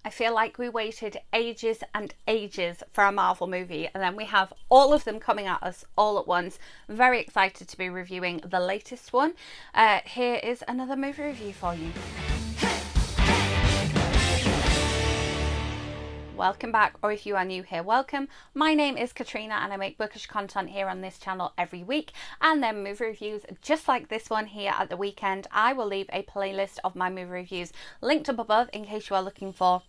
I feel like we waited ages and ages for a Marvel movie, and then we have all of them coming at us all at once. I'm very excited to be reviewing the latest one. Here is another movie review for you. Welcome back, or if you are new here, welcome. My name is Katrina and I make bookish content here on this channel every week, and then movie reviews just like this one here at the weekend. I will leave a playlist of my movie reviews linked up above in case you are looking for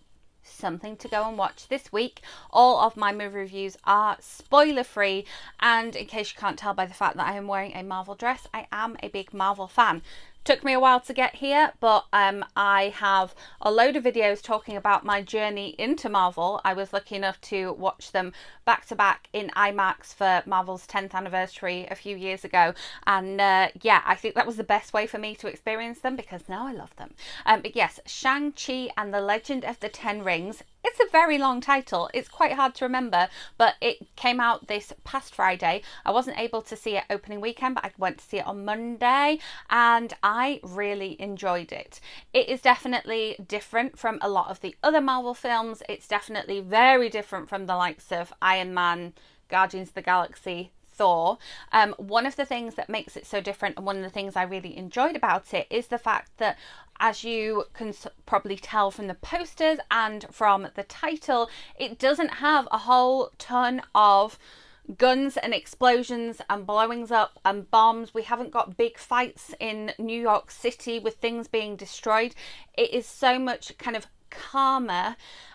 something to go and watch this week. All of my movie reviews are spoiler free, and in case you can't tell by the fact that I am wearing a Marvel dress, I am a big Marvel fan. Took me a while to get here, but I have a load of videos talking about my journey into Marvel. I was lucky enough to watch them back to back in IMAX for Marvel's 10th anniversary a few years ago, and yeah, I think that was the best way for me to experience them because now I love them. But yes, Shang-Chi and the Legend of the Ten Rings. It's a very long title. It's quite hard to remember, but it came out this past Friday. I wasn't able to see it opening weekend, but I went to see it on Monday, and I really enjoyed it. It is definitely different from a lot of the other Marvel films. It's definitely very different from the likes of Iron Man, Guardians of the Galaxy, Thor. One of the things that makes it so different, and one of the things I really enjoyed about it, is the fact that, as you can probably tell from the posters and from the title, it doesn't have a whole ton of guns and explosions and blowings up and bombs. We haven't got big fights in New York City with things being destroyed. It is so much kind of calmer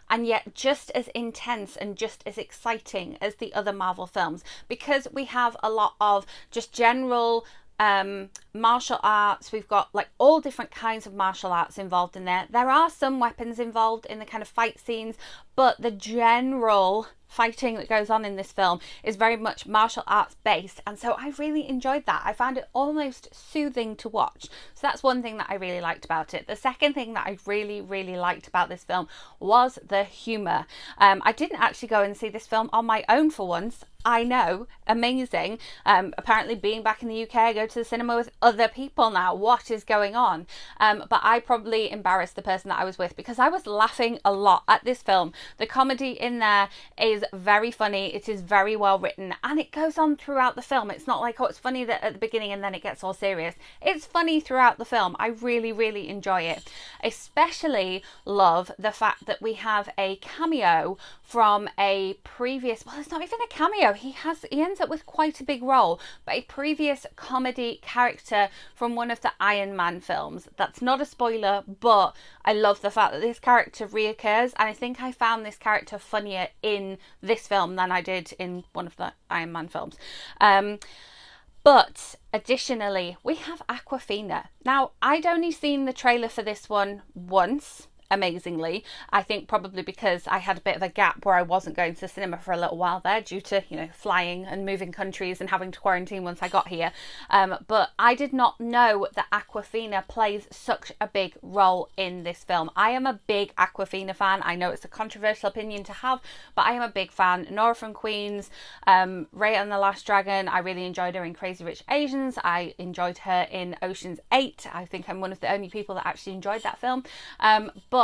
and yet just as intense and just as exciting as the other Marvel films, because we have a lot of just general martial arts. We've got like all different kinds of martial arts involved in there. There are some weapons involved in the kind of fight scenes, but the general fighting that goes on in this film is very much martial arts based, and so I really enjoyed that. I found it almost soothing to watch, so that's one thing that I really liked about it. The second thing that I really liked about this film was the humour. I didn't actually go and see this film on my own for once. I know, amazing. Apparently being back in the UK, I go to the cinema with other people now. What is going on? But I probably embarrassed the person that I was with because I was laughing a lot at this film. The comedy in there is very funny. It is very well written, and it goes on throughout the film. It's not like, oh, it's funny that at the beginning and then it gets all serious. It's funny throughout the film. I really enjoy it. Especially love the fact that we have a cameo from a previous, well, it's not even a cameo. He ends up with quite a big role, but a previous comedy character from one of the Iron Man films. That's not a spoiler, but I love the fact that this character reoccurs, and I think I found this character funnier in this film than I did in one of the Iron Man films. But additionally, we have Awkwafina. Now, I'd only seen the trailer for this one once, amazingly. I think probably because I had a bit of a gap where I wasn't going to the cinema for a little while there due to, you know, flying and moving countries and having to quarantine once I got here. But I did not know that Awkwafina plays such a big role in this film. I am a big Awkwafina fan. I know it's a controversial opinion to have, but I am a big fan. Nora from Queens, Raya and the Last Dragon. I really enjoyed her in Crazy Rich Asians. I enjoyed her in Ocean's 8. I think I'm one of the only people that actually enjoyed that film. But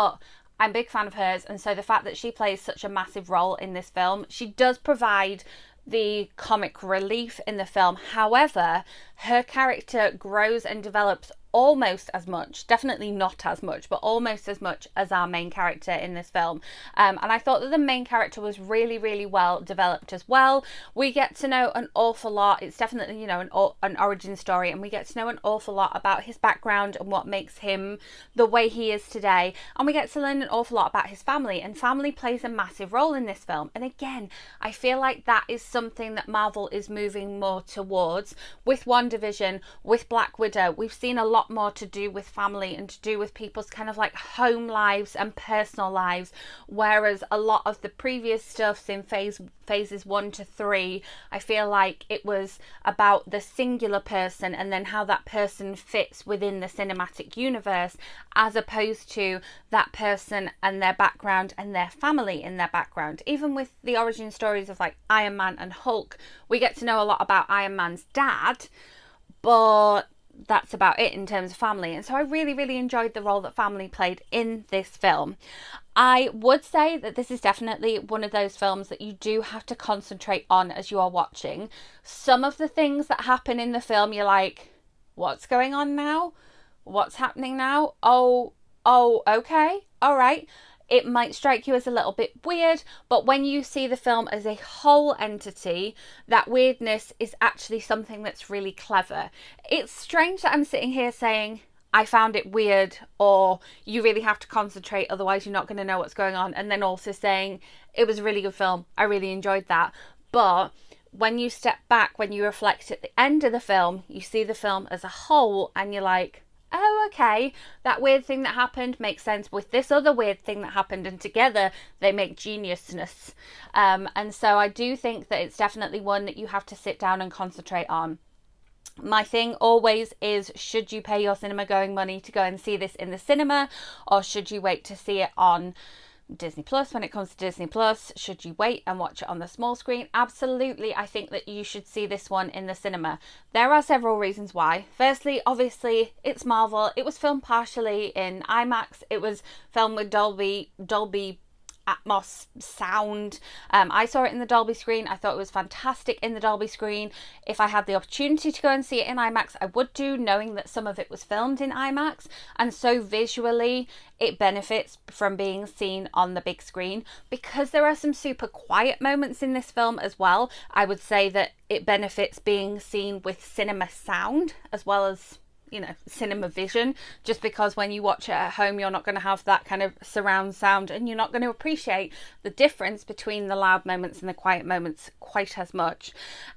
I'm a big fan of hers, and so the fact that she plays such a massive role in this film, she does provide the comic relief in the film. However, her character grows and develops almost as much, definitely not as much, but almost as much as our main character in this film. And I thought that the main character was really well developed as well. We get to know an awful lot. It's definitely, you know, an origin story, and we get to know an awful lot about his background and what makes him the way he is today. And we get to learn an awful lot about his family, and family plays a massive role in this film. And again, I feel like that is something that Marvel is moving more towards. With WandaVision, with Black Widow, we've seen a lot more to do with family and to do with people's kind of like home lives and personal lives, whereas a lot of the previous stuffs in phases 1 to 3, I feel like it was about the singular person and then how that person fits within the cinematic universe, as opposed to that person and their background and their family in their background. Even with the origin stories of like Iron Man and Hulk, we get to know a lot about Iron Man's dad, but that's about it in terms of family. And so I really, really enjoyed the role that family played in this film. I would say that this is definitely one of those films that you do have to concentrate on as you are watching. Some of the things that happen in the film, you're like, what's going on now? What's happening now? Oh, okay, all right. It might strike you as a little bit weird, but when you see the film as a whole entity, that weirdness is actually something that's really clever. It's strange that I'm sitting here saying, I found it weird, or you really have to concentrate, otherwise you're not going to know what's going on, and then also saying, it was a really good film, I really enjoyed that. But when you step back, when you reflect at the end of the film, you see the film as a whole, and you're like, oh, okay, that weird thing that happened makes sense with this other weird thing that happened, and together they make geniusness. And so I do think that it's definitely one that you have to sit down and concentrate on. My thing always is, should you pay your cinema going money to go and see this in the cinema, or should you wait to see it on Disney Plus? When it comes to Disney Plus, should you wait and watch it on the small screen? Absolutely, I think that you should see this one in the cinema. There are several reasons why. Firstly, obviously, it's Marvel. It was filmed partially in IMAX. It was filmed with Dolby Atmos sound. I saw it in the Dolby screen. I thought it was fantastic in the Dolby screen. If I had the opportunity to go and see it in IMAX, I would do, knowing that some of it was filmed in IMAX, and so visually it benefits from being seen on the big screen. Because there are some super quiet moments in this film as well, I would say that it benefits being seen with cinema sound as well as, you know, cinema vision, just because when you watch it at home, you're not going to have that kind of surround sound, and you're not going to appreciate the difference between the loud moments and the quiet moments quite as much.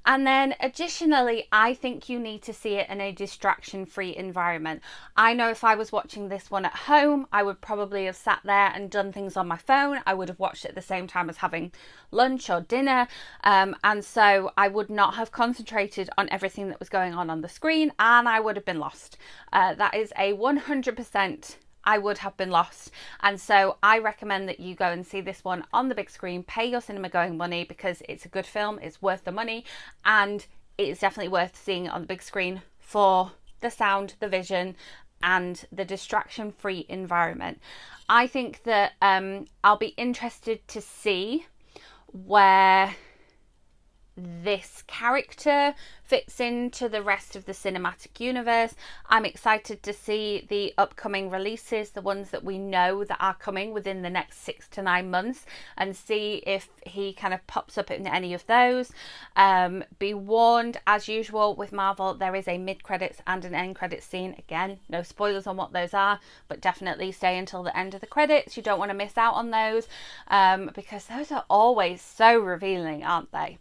And then additionally, I think you need to see it in a distraction-free environment. I know if I was watching this one at home, I would probably have sat there and done things on my phone. I would have watched it at the same time as having lunch or dinner, and so I would not have concentrated on everything that was going on the screen, and I would have been lost. That is a 100%. I would have been lost. And so I recommend that you go and see this one on the big screen, pay your cinema going money, because it's a good film, it's worth the money, and it's definitely worth seeing it on the big screen for the sound, the vision, and the distraction-free environment. I think that I'll be interested to see where this character fits into the rest of the cinematic universe. I'm excited to see the upcoming releases, the ones that we know that are coming within the next 6 to 9 months, and see if he kind of pops up in any of those. Be warned, as usual with Marvel, there is a mid-credits and an end-credits scene. Again, no spoilers on what those are, but definitely stay until the end of the credits. You don't want to miss out on those, because those are always so revealing, aren't they?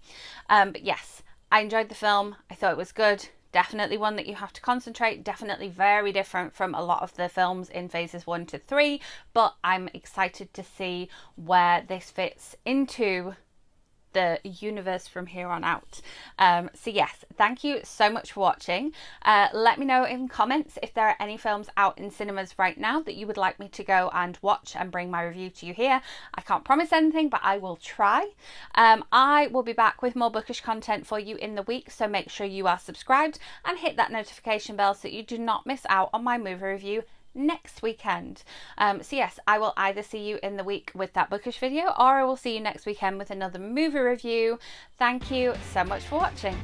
But yes, I enjoyed the film. I thought it was good. Definitely one that you have to concentrate. Definitely very different from a lot of the films in phases 1 to 3. But I'm excited to see where this fits into the universe from here on out. So yes, thank you so much for watching. Let me know in comments if there are any films out in cinemas right now that you would like me to go and watch and bring my review to you here. I can't promise anything, but I will try. I will be back with more bookish content for you in the week, so make sure you are subscribed and hit that notification bell so that you do not miss out on my movie review next weekend. So yes, I will either see you in the week with that bookish video, or I will see you next weekend with another movie review. Thank you so much for watching.